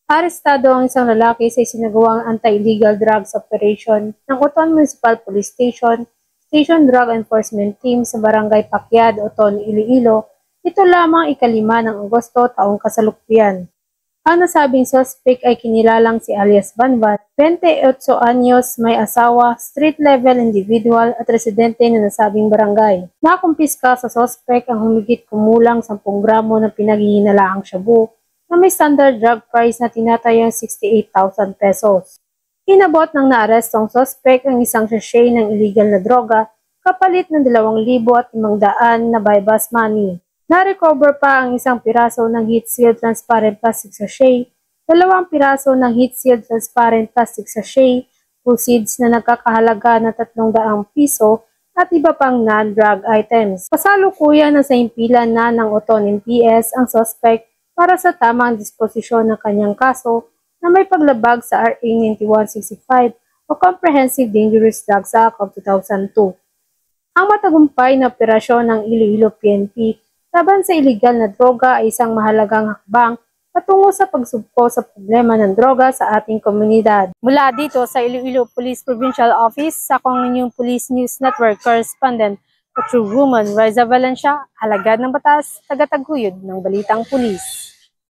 Arestado ang isang lalaki sa isinagawang anti-illegal drugs operation ng Oton Municipal Police Station, Station Drug Enforcement Team sa Barangay Pakyad, Oton, Iloilo, ito lamang ikalima ng Agosto taong kasalukuyan. Ang nasabing suspect ay kinilalang si alias Banbat, 28 anyos, may asawa, street-level individual at residente ng nasabing barangay. Nakumpiska sa suspect ang humigit kumulang 10 gramo ng pinaghihinalaang shabu na may standard drug price na tinatayang 68,000 pesos. Inabot ng naarestong suspect ang isang sachet ng illegal na droga kapalit ng 2,500 na bypass money. Na-recover pa ang isang piraso ng heat-sealed transparent plastic sachet, 2 piraso ng heat-sealed transparent plastic sachet, proceeds na nagkakahalaga ng 300 piso at iba pang non-drug items. Kasalukuyan na sa impilan na ng Oton MPS ang suspect para sa tamang disposisyon ng kanyang kaso na may paglabag sa RA 9165 o Comprehensive Dangerous Drugs Act of 2002. Ang matagumpay na operasyon ng Iloilo PNP laban sa iligal na droga ay isang mahalagang hakbang patungo sa pagsugpo sa problema ng droga sa ating komunidad. Mula dito sa Iloilo Police Provincial Office, sa inyong Police News Network Correspondent, True Woman Riza Valencia, alagad ng batas, tagataguyod ng balitang pulis.